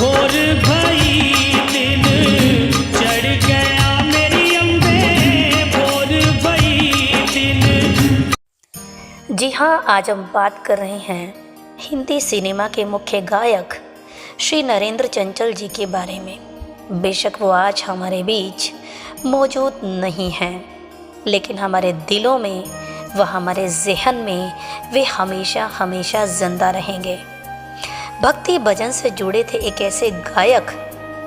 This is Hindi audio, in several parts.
भोर भई दिन चढ़ गया मेरी अम्बे, भोर भई दिन। जी हाँ, आज हम बात कर रहे हैं हिंदी सिनेमा के मुख्य गायक श्री नरेंद्र चंचल जी के बारे में। बेशक वो आज हमारे बीच मौजूद नहीं हैं, लेकिन हमारे दिलों में व हमारे ज़हन में वे हमेशा हमेशा जिंदा रहेंगे। भक्ति भजन से जुड़े थे एक ऐसे गायक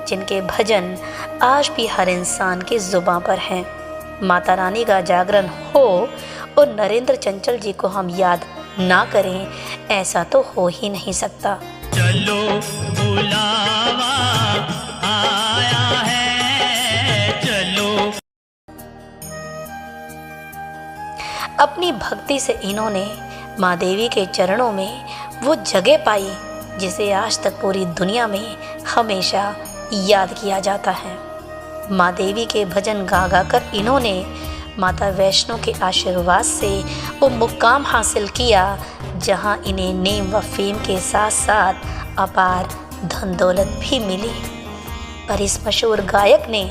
जिनके भजन आज भी हर इंसान की ज़ुबान पर हैं। माता रानी का जागरण हो और नरेंद्र चंचल जी को हम याद ना करें, ऐसा तो हो ही नहीं सकता। चलो बुलावा आया है, चलो। अपनी भक्ति से इन्होंने माँ देवी के चरणों में वो जगह पाई जिसे आज तक पूरी दुनिया में हमेशा याद किया जाता है। माँ देवी के भजन गा गा कर इन्होंने माता वैष्णो के आशीर्वाद से वो मुकाम हासिल किया जहां इन्हें नेम व फेम के साथ साथ अपार धन दौलत भी मिली। पर इस मशहूर गायक ने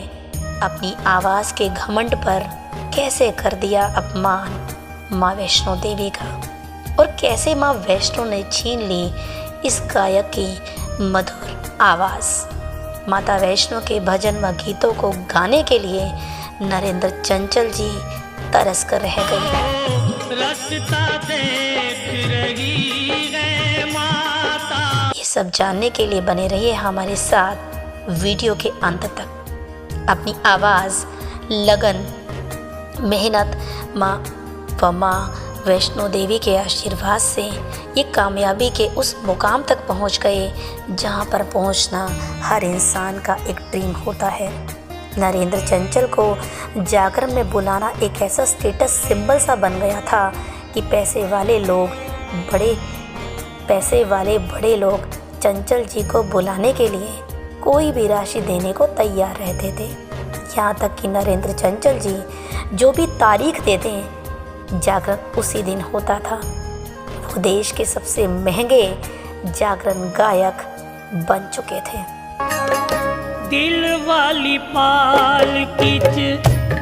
अपनी आवाज़ के घमंड पर कैसे कर दिया अपमान माँ वैष्णो देवी का, और कैसे माँ वैष्णो ने छीन ली इस गायक की मधुर आवाज़। माता वैष्णो के भजन व गीतों को गाने के लिए नरेंद्र चंचल जी तरस कर रह गए। रास्ता देख रही है माता। ये सब जानने के लिए बने रहिए हमारे साथ वीडियो के अंत तक। अपनी आवाज़, लगन, मेहनत माँ वैष्णो देवी के आशीर्वाद से ये कामयाबी के उस मुकाम तक पहुंच गए जहां पर पहुंचना हर इंसान का एक ड्रीम होता है। नरेंद्र चंचल को जागरण में बुलाना एक ऐसा स्टेटस सिंबल सा बन गया था कि पैसे वाले बड़े लोग चंचल जी को बुलाने के लिए कोई भी राशि देने को तैयार रहते थे। यहाँ तक कि नरेंद्र चंचल जी जो भी तारीख देते हैं, जागरण उसी दिन होता था। वो देश के सबसे महंगे जागरण गायक बन चुके थे। दिल वाली पाल किच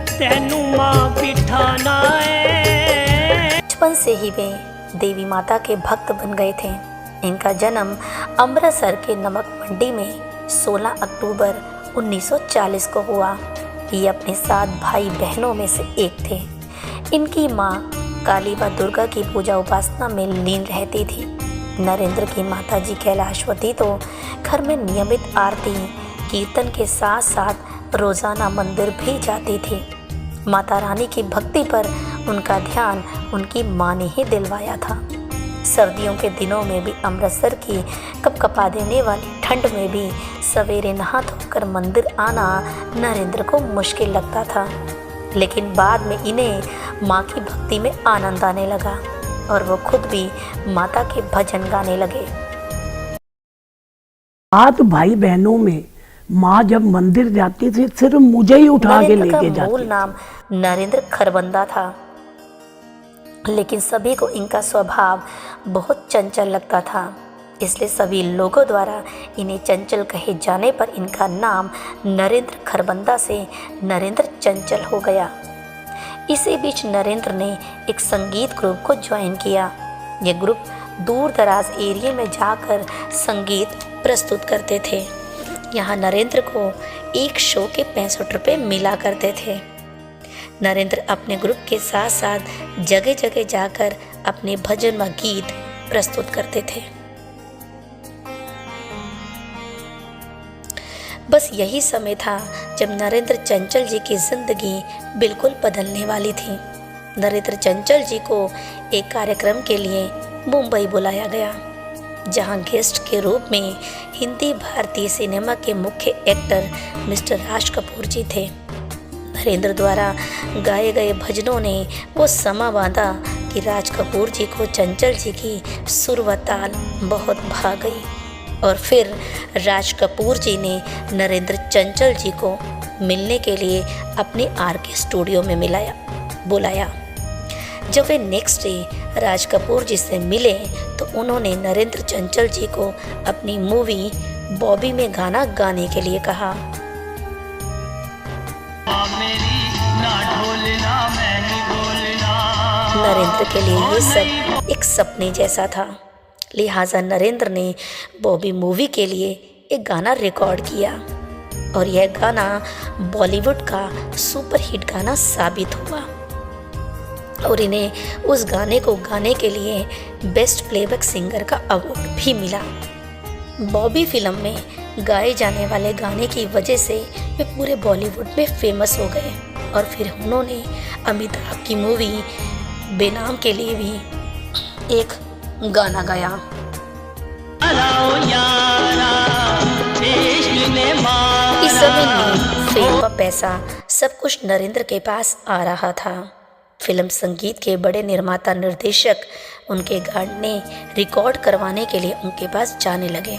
तेनू मां बिठाना है। बचपन से ही वे देवी माता के भक्त बन गए थे। इनका जन्म अमृतसर के नमक मंडी में 16 अक्टूबर 1940 को हुआ। ये अपने 7 भाई बहनों में से एक थे। इनकी माँ काली व दुर्गा की पूजा उपासना में लीन रहती थी। नरेंद्र की माताजी कैलाशवती तो घर में नियमित आरती कीर्तन के साथ साथ रोज़ाना मंदिर भी जाती थी। माता रानी की भक्ति पर उनका ध्यान उनकी माँ ने ही दिलवाया था। सर्दियों के दिनों में भी अमृतसर की कपकपा देने वाली ठंड में भी सवेरे नहा धोकर मंदिर आना नरेंद्र को मुश्किल लगता था, लेकिन बाद में इन्हें माँ की भक्ति में आनंद आने लगा और वो खुद भी माता के भजन गाने लगे। 7 भाई बहनों में माँ जब मंदिर जाती थी सिर्फ मुझे ही उठा के लेके जाती। मूल नाम नरेंद्र खरबंदा था, लेकिन सभी को इनका स्वभाव बहुत चंचल लगता था, इसलिए सभी लोगों द्वारा इन्हें चंचल कहे जाने पर इनका नाम नरेंद्र खरबंदा से नरेंद्र चंचल हो गया। इसी बीच नरेंद्र ने एक संगीत ग्रुप को ज्वाइन किया। ये ग्रुप दूर दराज एरिया में जाकर संगीत प्रस्तुत करते थे। यहाँ नरेंद्र को एक शो के 65 रुपये मिला करते थे। नरेंद्र अपने ग्रुप के साथ साथ जगह जगह जाकर अपने भजन व गीत प्रस्तुत करते थे। बस यही समय था जब नरेंद्र चंचल जी की जिंदगी बिल्कुल बदलने वाली थी। नरेंद्र चंचल जी को एक कार्यक्रम के लिए मुंबई बुलाया गया, जहां गेस्ट के रूप में हिंदी भारतीय सिनेमा के मुख्य एक्टर मिस्टर राज कपूर जी थे। नरेंद्र द्वारा गाए गए भजनों ने वो समा बांधा कि राज कपूर जी को चंचल जी की सुर व ताल बहुत भा गई और फिर राज कपूर जी ने नरेंद्र चंचल जी को मिलने के लिए अपने आर.के. स्टूडियो में बुलाया। जब वे नेक्स्ट डे राज कपूर जी से मिले तो उन्होंने नरेंद्र चंचल जी को अपनी मूवी बॉबी में गाना गाने के लिए कहा। मेरी ना ढोलना मैं ही बोलना। नरेंद्र के लिए ये सब एक सपने जैसा था, लिहाजा नरेंद्र ने बॉबी मूवी के लिए एक गाना रिकॉर्ड किया और यह गाना बॉलीवुड का सुपरहिट गाना साबित हुआ और इन्हें उस गाने को गाने के लिए बेस्ट प्लेबैक सिंगर का अवार्ड भी मिला। बॉबी फिल्म में गाए जाने वाले गाने की वजह से वे पूरे बॉलीवुड में फेमस हो गए और फिर उन्होंने अमिताभ की मूवी बेनाम के लिए भी एक गाना गाया। इस समय में फेम व पैसा सब कुछ नरेंद्र के पास आ रहा था। फिल्म संगीत के बड़े निर्माता निर्देशक उनके गाने रिकॉर्ड करवाने के लिए उनके पास जाने लगे।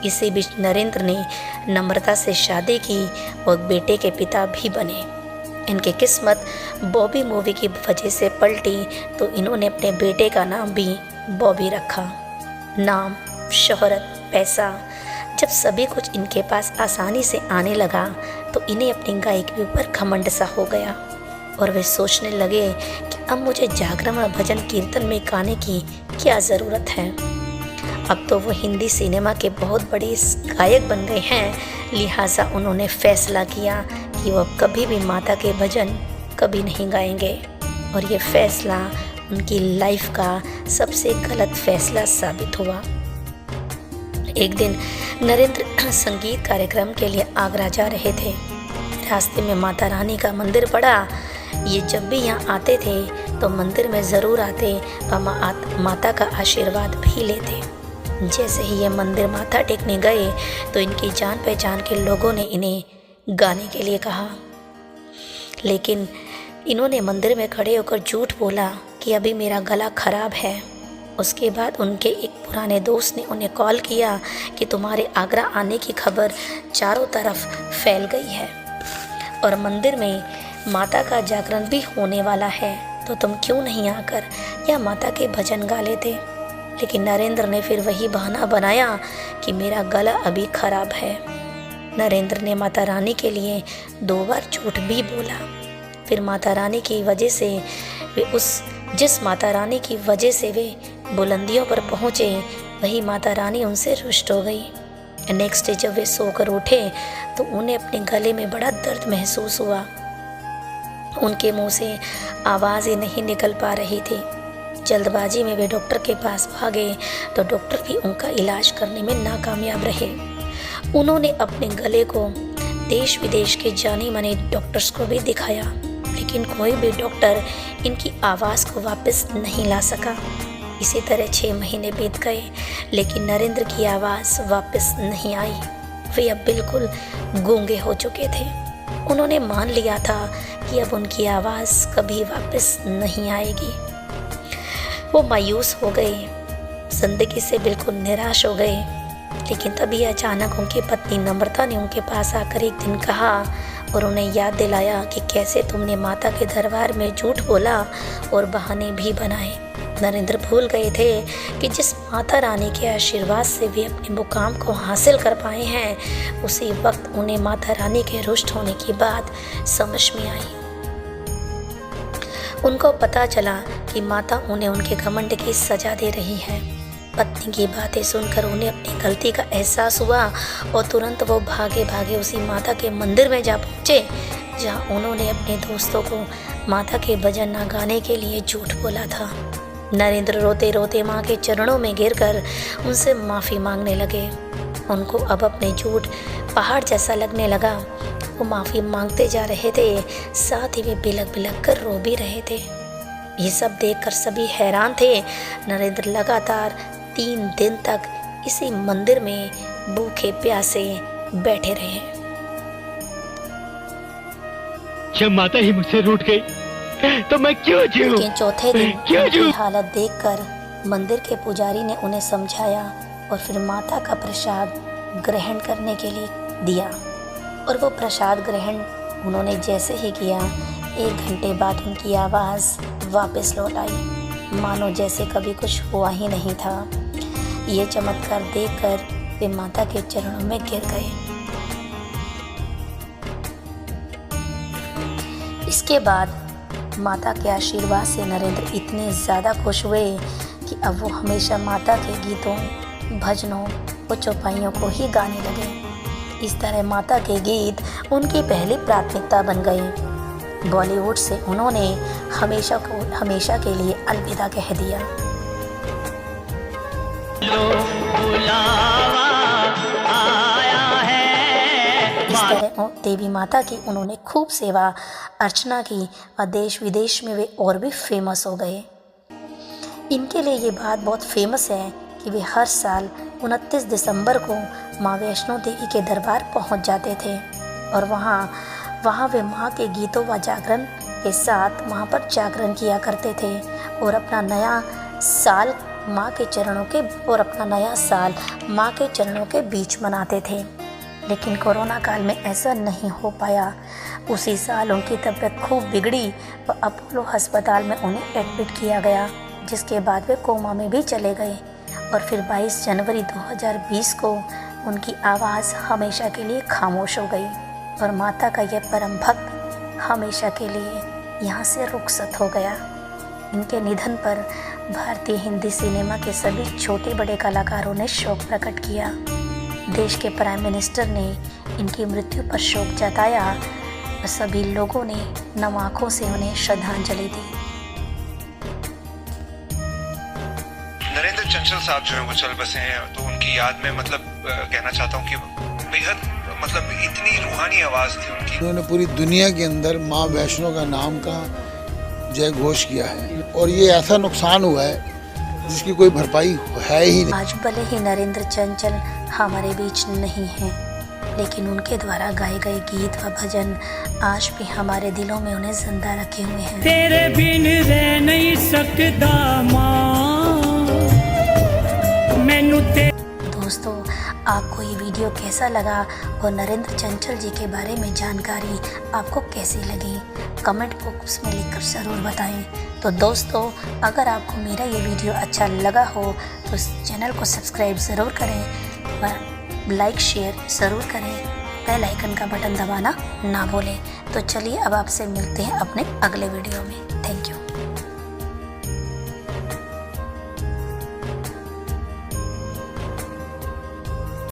इसी बीच नरेंद्र ने नम्रता से शादी की और बेटे के पिता भी बने। इनकी किस्मत बॉबी मूवी की वजह से पलटी तो इन्होंने अपने बेटे का नाम भी बॉबी रखा। नाम, शोहरत, पैसा, जब सभी कुछ इनके पास आसानी से आने लगा तो इन्हें अपनी गायकी के ऊपर घमंड सा हो गया और वे सोचने लगे कि अब मुझे जागरण और भजन कीर्तन में गाने की क्या ज़रूरत है। अब तो वो हिंदी सिनेमा के बहुत बड़े गायक बन गए हैं, लिहाजा उन्होंने फैसला किया कि वो कभी भी माता के भजन कभी नहीं गाएंगे और ये फैसला उनकी लाइफ का सबसे गलत फैसला साबित हुआ। एक दिन नरेंद्र संगीत कार्यक्रम के लिए आगरा जा रहे थे। रास्ते में माता रानी का मंदिर पड़ा। ये जब भी यहाँ आते थे तो मंदिर में ज़रूर आते और माता का आशीर्वाद भी लेते। जैसे ही ये मंदिर माथा टेकने गए तो इनकी जान पहचान के लोगों ने इन्हें गाने के लिए कहा, लेकिन इन्होंने मंदिर में खड़े होकर झूठ बोला कि अभी मेरा गला ख़राब है। उसके बाद उनके एक पुराने दोस्त ने उन्हें कॉल किया कि तुम्हारे आगरा आने की खबर चारों तरफ फैल गई है और मंदिर में माता का जागरण भी होने वाला है, तो तुम क्यों नहीं आकर या माता के भजन गा लेते। लेकिन नरेंद्र ने फिर वही बहाना बनाया कि मेरा गला अभी ख़राब है। नरेंद्र ने माता रानी के लिए 2 बार झूठ भी बोला। फिर माता रानी की वजह से जिस माता रानी की वजह से वे बुलंदियों पर पहुँचे, वही माता रानी उनसे रुष्ट हो गई। नेक्स्ट डे जब वे सोकर उठे तो उन्हें अपने गले में बड़ा दर्द महसूस हुआ। उनके मुंह से आवाज़ ही नहीं निकल पा रही थी। जल्दबाजी में वे डॉक्टर के पास भागे तो डॉक्टर भी उनका इलाज करने में नाकामयाब रहे। उन्होंने अपने गले को देश विदेश के जाने माने डॉक्टर्स को भी दिखाया, लेकिन कोई भी डॉक्टर इनकी आवाज़ को वापस नहीं ला सका। इसी तरह 6 महीने बीत गए, लेकिन नरेंद्र की आवाज़ वापस नहीं आई। वे अब बिल्कुल गूंगे हो चुके थे। उन्होंने मान लिया था कि अब उनकी आवाज़ कभी वापस नहीं आएगी। वो मायूस हो गए, जिंदगी से बिल्कुल निराश हो गए। लेकिन तभी अचानक उनकी पत्नी नम्रता ने उनके पास आकर एक दिन कहा और उन्हें याद दिलाया कि कैसे तुमने माता के दरबार में झूठ बोला और बहाने भी बनाए। नरेंद्र भूल गए थे कि जिस माता रानी के आशीर्वाद से वे अपने मुकाम को हासिल कर पाए हैं, उसी वक्त उन्हें माता रानी के रुष्ट होने की बात समझ में आई। उनको पता चला कि माता उन्हें उनके घमंड की सजा दे रही है। पत्नी की बातें सुनकर उन्हें अपनी गलती का एहसास हुआ और तुरंत वो भागे भागे उसी माता के मंदिर में जा पहुँचे जहाँ उन्होंने अपने दोस्तों को माता के भजन न गाने के लिए झूठ बोला था। नरेंद्र रोते रोते माँ के चरणों में गिरकर उनसे माफ़ी मांगने लगे। उनको अब अपने झूठ पहाड़ जैसा लगने लगा। वो माफ़ी मांगते जा रहे थे, साथ ही वे बिलख बिलख कर रो भी रहे थे। ये सब देखकर सभी हैरान थे। नरेंद्र लगातार 3 दिन तक इसी मंदिर में भूखे प्यासे बैठे रहे। जब माता ही मुझसे रूठ गई तो मैं क्यों जीऊं? लेकिन चौथे दिन उनकी हालत देखकर मंदिर के पुजारी ने उन्हें समझाया और फिर माता का प्रसाद ग्रहण करने के लिए दिया। और वो प्रसाद ग्रहण उन्होंने जैसे ही किया, 1 घंटे बाद उनकी आवाज़ वापस लौट आई, मानो जैसे कभी कुछ हुआ ही नहीं था। ये चमत्कार देखकर वे माता के चरणों में गिर गए। इसके बाद माता के आशीर्वाद से नरेंद्र इतने ज़्यादा खुश हुए कि अब वो हमेशा माता के गीतों, भजनों और चौपाइयों को ही गाने लगे। इस तरह माता के गीत उनकी पहली प्राथमिकता बन गए। बॉलीवुड से उन्होंने हमेशा के लिए अलविदा कह दिया। इस तरह देवी माता की उन्होंने खूब सेवा अर्चना की और देश विदेश में वे और भी फेमस हो गए। इनके लिए ये बात बहुत फेमस है कि वे हर साल 29 दिसंबर को माँ वैष्णो देवी के दरबार पहुंच जाते थे और वहाँ वे माँ के गीतों व जागरण के साथ वहाँ पर जागरण किया करते थे और अपना नया साल माँ के चरणों के बीच मनाते थे। लेकिन कोरोना काल में ऐसा नहीं हो पाया। उसी साल उनकी तबीयत खूब बिगड़ी व अपोलो अस्पताल में उन्हें एडमिट किया गया, जिसके बाद वे कोमा में भी चले गए और फिर 22 जनवरी 2020 को उनकी आवाज़ हमेशा के लिए खामोश हो गई और माता का यह परम भक्त हमेशा के लिए यहाँ से रुखसत हो गया। इनके निधन पर भारतीय हिंदी सिनेमा के सभी छोटे बड़े कलाकारों ने शोक प्रकट किया। देश के प्राइम मिनिस्टर ने इनकी मृत्यु पर शोक जताया और सभी लोगों ने नम आंखों से उन्हें श्रद्धांजलि दी। नरेंद्र चंचल साहब जो है वो चल बसे हैं, तो उनकी याद में कहना चाहता हूँ कि बेहद इतनी रूहानी आवाज़ थी उनकी। उन्होंने पूरी दुनिया के अंदर माँ वैष्णो का नाम का जय घोष किया है और ये ऐसा नुकसान हुआ है जिसकी कोई भरपाई है ही नहीं। आज भले ही नरेंद्र चंचल हमारे बीच नहीं हैं, लेकिन उनके द्वारा गाए गए गीत व भजन आज भी हमारे दिलों में उन्हें जिंदा रखे हुए हैं। तेरे बिन रह नहीं सकता माँ मैनू ते। दोस्तों, आपको ये वीडियो कैसा लगा और नरेंद्र चंचल जी के बारे में जानकारी आपको कैसी लगी, कमेंट बॉक्स में लिखकर ज़रूर बताएं। तो दोस्तों, अगर आपको मेरा ये वीडियो अच्छा लगा हो तो इस चैनल को सब्सक्राइब ज़रूर करें व लाइक शेयर ज़रूर करें। बेल आइकन का बटन दबाना ना भूलें। तो चलिए अब आपसे मिलते हैं अपने अगले वीडियो में। Thank you.